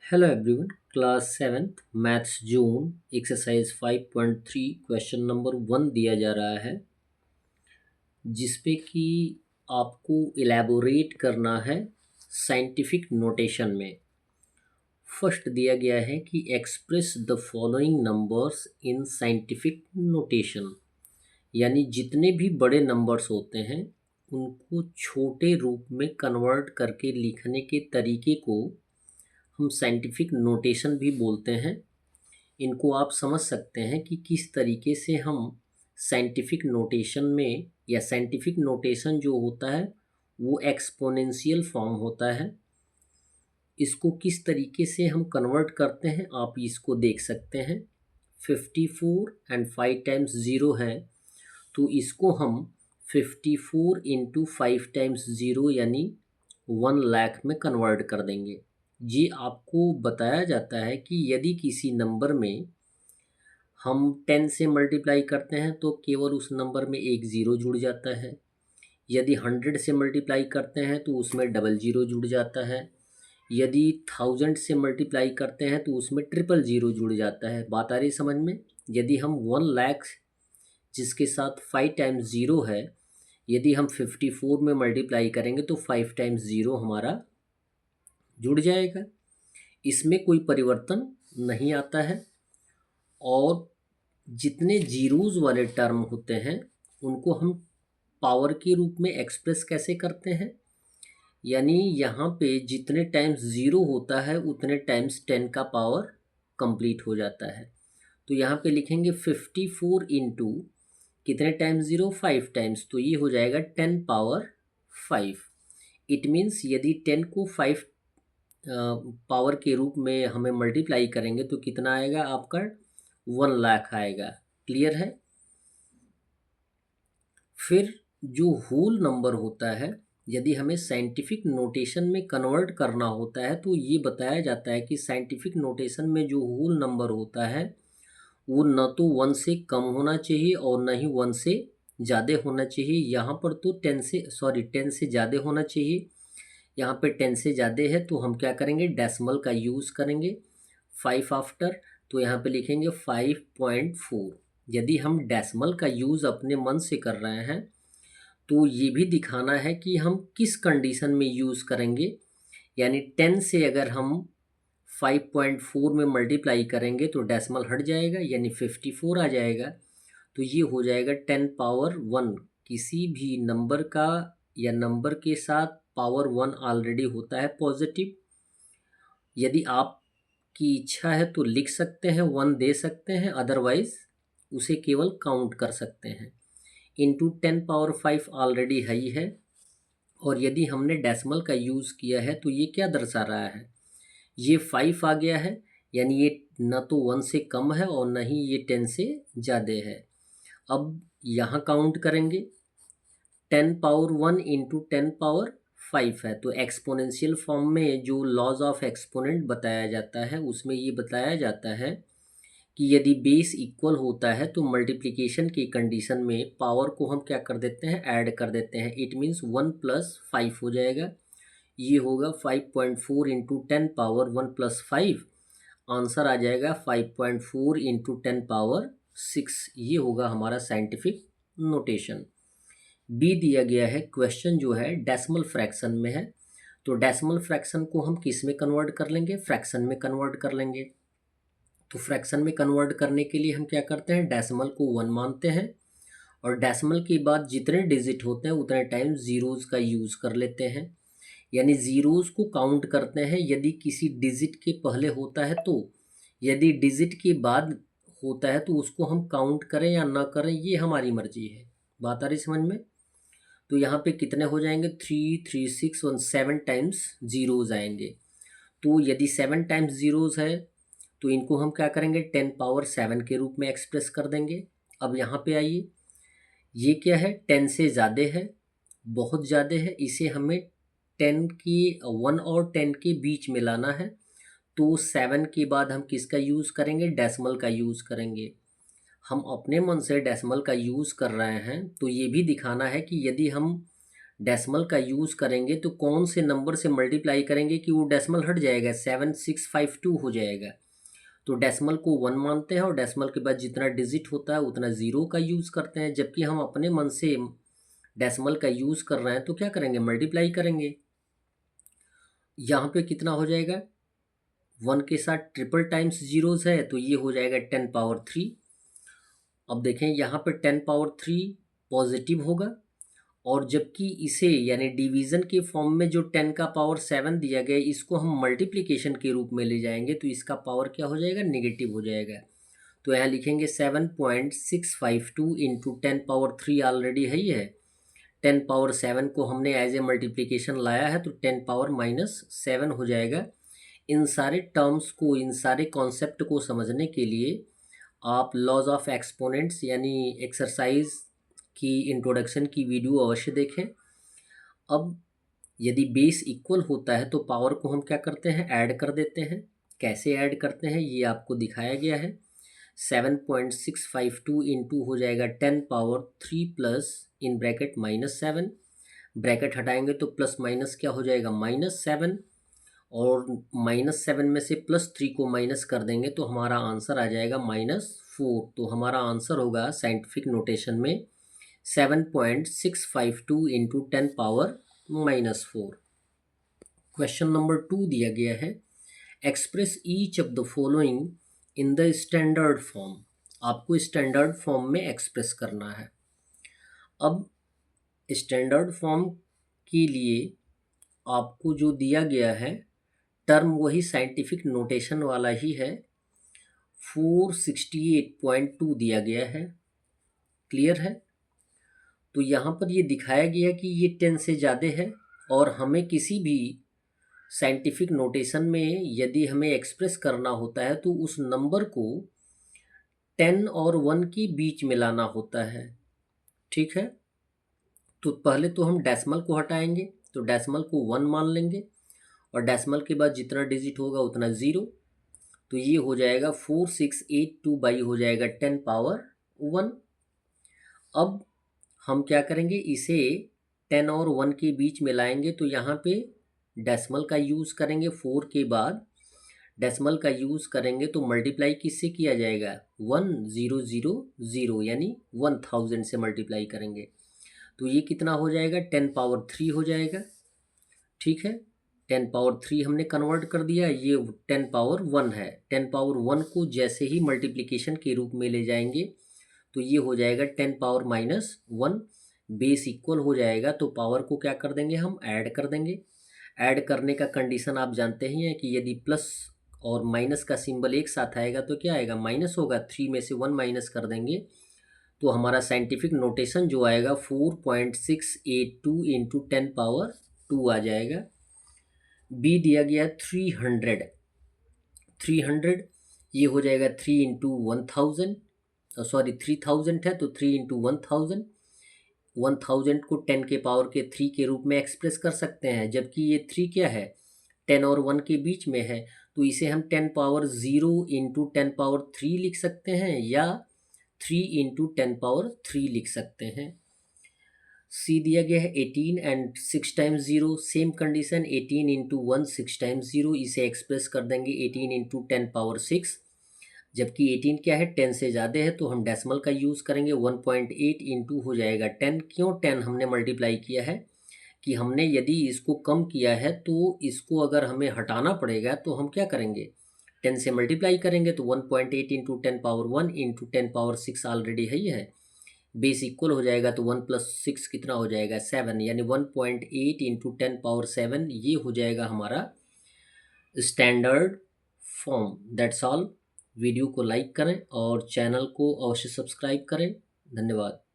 Hello everyone, class 7th maths June exercise 5.3 question number 1 दिया जा रहा है जिसपे कि आपको इलेबोरेट करना है साइंटिफिक नोटेशन में। फर्स्ट दिया गया है कि express the following numbers in scientific notation, यानी जितने भी बड़े नंबर्स होते हैं उनको छोटे रूप में कन्वर्ट करके लिखने के तरीके को हम साइंटिफिक नोटेशन भी बोलते हैं। इनको आप समझ सकते हैं कि किस तरीके से हम साइंटिफिक नोटेशन में, या साइंटिफिक नोटेशन जो होता है वो एक्सपोनेंशियल फॉर्म होता है, इसको किस तरीके से हम कन्वर्ट करते हैं आप इसको देख सकते हैं। 54 एंड 5 टाइम्स 0 है तो इसको हम 54 इंटू 5 टाइम्स 0 यानी 1 लाख में कन्वर्ट कर देंगे। ये आपको बताया जाता है कि यदि किसी नंबर में हम 10 से मल्टीप्लाई करते हैं तो केवल उस नंबर में एक ज़ीरो जुड़ जाता है। यदि 100 से मल्टीप्लाई करते हैं तो उसमें डबल ज़ीरो जुड़ जाता है। यदि 1000 से मल्टीप्लाई करते हैं तो उसमें ट्रिपल ज़ीरो जुड़ जाता है। बात आ रही समझ में? यदि हम 1 लाख जिसके साथ 5 टाइम्स 0 है, यदि हम 54 में मल्टीप्लाई करेंगे तो 5 टाइम्स 0 हमारा जुड़ जाएगा। इसमें कोई परिवर्तन नहीं आता है। और जितने जीरोज़ वाले टर्म होते हैं उनको हम पावर के रूप में एक्सप्रेस कैसे करते हैं, यानी यहाँ पे जितने टाइम्स 0 होता है उतने टाइम्स 10 का पावर कंप्लीट हो जाता है। तो यहाँ पे लिखेंगे 54 इंटू कितने टाइम्स 0, 5 टाइम्स, तो ये हो जाएगा 10 पावर 5। इट मीन्स यदि 10 को 5 पावर के रूप में हमें मल्टीप्लाई करेंगे तो कितना आएगा आपका 1 लाख आएगा। क्लियर है? फिर जो होल नंबर होता है, यदि हमें साइंटिफिक नोटेशन में कन्वर्ट करना होता है तो ये बताया जाता है कि साइंटिफिक नोटेशन में जो होल नंबर होता है वो न तो 1 से कम होना चाहिए और न ही 1 से ज़्यादा होना चाहिए। यहाँ पर तो 10 से ज़्यादा होना चाहिए। यहाँ पे 10 से ज़्यादा है तो हम क्या करेंगे, डेसिमल का यूज़ करेंगे 5 आफ्टर, तो यहाँ पे लिखेंगे 5.4। यदि हम डेसिमल का यूज़ अपने मन से कर रहे हैं तो ये भी दिखाना है कि हम किस कंडीशन में यूज़ करेंगे। यानी 10 से अगर हम 5.4 में मल्टीप्लाई करेंगे तो डेसिमल हट जाएगा यानी 54 आ जाएगा। तो ये हो जाएगा 10 पावर 1। किसी भी नंबर का या नंबर के साथ पावर 1 ऑलरेडी होता है पॉजिटिव। यदि आपकी इच्छा है तो लिख सकते हैं, 1 दे सकते हैं, अदरवाइज उसे केवल काउंट कर सकते हैं। इंटू 10 पावर 5 ऑलरेडी ही है। और यदि हमने डेसिमल का यूज़ किया है तो ये क्या दर्शा रहा है, ये 5 आ गया है, यानी ये न तो 1 से कम है और न ही ये 10 से ज़्यादा है। अब यहाँ काउंट करेंगे, 10 पावर 1 इंटू 10 पावर 5 है। तो एक्सपोनेंशियल फॉर्म में जो लॉज ऑफ एक्सपोनेंट बताया जाता है उसमें ये बताया जाता है कि यदि बेस इक्वल होता है तो मल्टीप्लिकेशन की कंडीशन में पावर को हम क्या कर देते हैं, ऐड कर देते हैं। इट मीन्स 1 प्लस 5 हो जाएगा। ये होगा 5.4 इंटू 10 पावर 1 प्लस 5। आंसर आ जाएगा 5.4 इंटू 10 पावर 6। ये होगा हमारा साइंटिफिक नोटेशन। बी दिया गया है क्वेश्चन जो है डेसिमल फ्रैक्शन में है। तो डेसिमल फ्रैक्शन को हम किस में कन्वर्ट कर लेंगे, फ्रैक्शन में कन्वर्ट कर लेंगे। तो फ्रैक्शन में कन्वर्ट करने के लिए हम क्या करते हैं, डेसिमल को 1 मानते हैं और डेसिमल के बाद जितने डिजिट होते हैं उतने टाइम ज़ीरोज़ का यूज़ कर लेते हैं। यानी ज़ीरोज़ को काउंट करते हैं यदि किसी डिजिट के पहले होता है तो, यदि डिजिट के बाद होता है तो उसको हम काउंट करें या ना करें ये हमारी मर्जी है। बात आ रही समझ में? तो यहाँ पे कितने हो जाएंगे, 3 3 6 1 7 टाइम्स ज़ीरोज़ आएंगे। तो यदि 7 टाइम्स ज़ीरोज़ है तो इनको हम क्या करेंगे, 10 पावर 7 के रूप में एक्सप्रेस कर देंगे। अब यहाँ पे आइए, ये क्या है, 10 से ज़्यादा है, बहुत ज़्यादा है, इसे हमें 10 की 1 और 10 के बीच में लाना है। तो 7 के बाद हम किसका यूज़ करेंगे, डेसिमल का यूज़ करेंगे। हम अपने मन से डेसिमल का यूज़ कर रहे हैं तो ये भी दिखाना है कि यदि हम डेसिमल का यूज़ करेंगे तो कौन से नंबर से मल्टीप्लाई करेंगे कि वो डेसिमल हट जाएगा, 7652 हो जाएगा। तो डेसिमल को 1 मानते हैं और डेसिमल के बाद जितना डिजिट होता है उतना ज़ीरो का यूज़ करते हैं। जबकि हम अपने मन से डेसिमल का यूज़ कर रहे हैं तो क्या करेंगे, मल्टीप्लाई करेंगे। यहाँ पे कितना हो जाएगा, 1 के साथ ट्रिपल टाइम्स जीरोज़ है तो ये हो जाएगा 10 पावर 3। अब देखें यहाँ पे 10 पावर 3 पॉजिटिव होगा, और जबकि इसे यानी डिवीज़न के फॉर्म में जो 10 का पावर 7 दिया गया इसको हम मल्टीप्लिकेशन के रूप में ले जाएंगे तो इसका पावर क्या हो जाएगा, नेगेटिव हो जाएगा। तो यहाँ लिखेंगे 7.652 इंटू 10 पावर 3 ऑलरेडी है ही है, 10 पावर 7 को हमने एज ए मल्टीप्लिकेशन लाया है तो 10 पावर -7 हो जाएगा। इन सारे टर्म्स को, इन सारे कॉन्सेप्ट को समझने के लिए आप लॉज ऑफ एक्सपोनेंट्स यानी एक्सरसाइज की इंट्रोडक्शन की वीडियो अवश्य देखें। अब यदि बेस इक्वल होता है तो पावर को हम क्या करते हैं, ऐड कर देते हैं। कैसे ऐड करते हैं ये आपको दिखाया गया है। 7.652 इंटू हो जाएगा 10 power 3 plus in bracket -7, bracket हटाएंगे तो प्लस माइनस क्या हो जाएगा, -7, और -7 में से +3 को माइनस कर देंगे तो हमारा आंसर आ जाएगा -4। तो हमारा आंसर होगा साइंटिफिक नोटेशन में 7.652 इंटू 10 पावर -4। क्वेश्चन नंबर 2 दिया गया है, express each of the following in the standard form. आपको स्टैंडर्ड फॉर्म में एक्सप्रेस करना है। अब स्टैंडर्ड फॉर्म के लिए आपको जो दिया गया है टर्म वही साइंटिफिक नोटेशन वाला ही है, 468.2 दिया गया है। क्लियर है। तो यहाँ पर ये दिखाया गया कि ये 10 से ज़्यादा है, और हमें किसी भी साइंटिफिक नोटेशन में यदि हमें एक्सप्रेस करना होता है तो उस नंबर को 10 और 1 के बीच में लाना होता है। ठीक है। तो पहले तो हम डेसिमल को हटाएंगे, तो डेसिमल को 1 मान लेंगे, और डेसिमल के बाद जितना डिजिट होगा उतना ज़ीरो। तो ये हो जाएगा 4682 बाई हो जाएगा 10 पावर 1। अब हम क्या करेंगे, इसे 10 और 1 के बीच में लाएंगे तो यहाँ पे डेसिमल का यूज़ करेंगे, 4 के बाद डेसिमल का यूज़ करेंगे तो मल्टीप्लाई किससे किया जाएगा, 1000 यानी 1000 से मल्टीप्लाई करेंगे तो ये कितना हो जाएगा, 10 पावर 3 हो जाएगा। ठीक है। 10 पावर 3 हमने कन्वर्ट कर दिया, ये 10 पावर 1 है। 10 पावर 1 को जैसे ही मल्टीप्लिकेशन के रूप में ले जाएंगे तो ये हो जाएगा 10 पावर -1, बेस इक्वल हो जाएगा तो पावर को क्या कर देंगे, हम ऐड कर देंगे। ऐड करने का कंडीशन आप जानते ही हैं कि यदि प्लस और माइनस का सिंबल एक साथ आएगा तो क्या आएगा, माइनस होगा। 3 में से 1 माइनस कर देंगे तो हमारा साइंटिफिक नोटेशन जो आएगा 4.682 इंटू 10 पावर 2 आ जाएगा। बी दिया गया 300, ये हो जाएगा 3 इंटू 1000, सॉरी 3000 है तो 3 इंटू 1000। 1000 को 10 के पावर के 3 के रूप में एक्सप्रेस कर सकते हैं, जबकि ये 3 क्या है, 10 और 1 के बीच में है तो इसे हम 10 पावर 0 इंटू 10 पावर 3 लिख सकते हैं, या 3 इंटू 10 पावर 3 लिख सकते हैं। सी दिया गया है 18 and 6 times 0, same condition, 18 into 1 6 times 0, इसे एक्सप्रेस कर देंगे 18 इंटू 10 पावर 6। जबकि 18 क्या है, 10 से ज़्यादा है तो हम डेसिमल का यूज़ करेंगे, 1.8 इंटू हो जाएगा 10। क्यों 10 हमने मल्टीप्लाई किया है कि हमने यदि इसको कम किया है तो इसको अगर हमें हटाना पड़ेगा तो हम क्या करेंगे, 10 से मल्टीप्लाई करेंगे तो 1.8 into 10 power 1 into 10 power 6 already है ही है, बेस इक्वल हो जाएगा तो 1 + 6 कितना हो जाएगा, 7, यानी 1.8 इंटू 10 पावर 7 ये हो जाएगा हमारा standard form. That's all. Video को लाइक करें और चैनल को अवश्य सब्सक्राइब करें। धन्यवाद।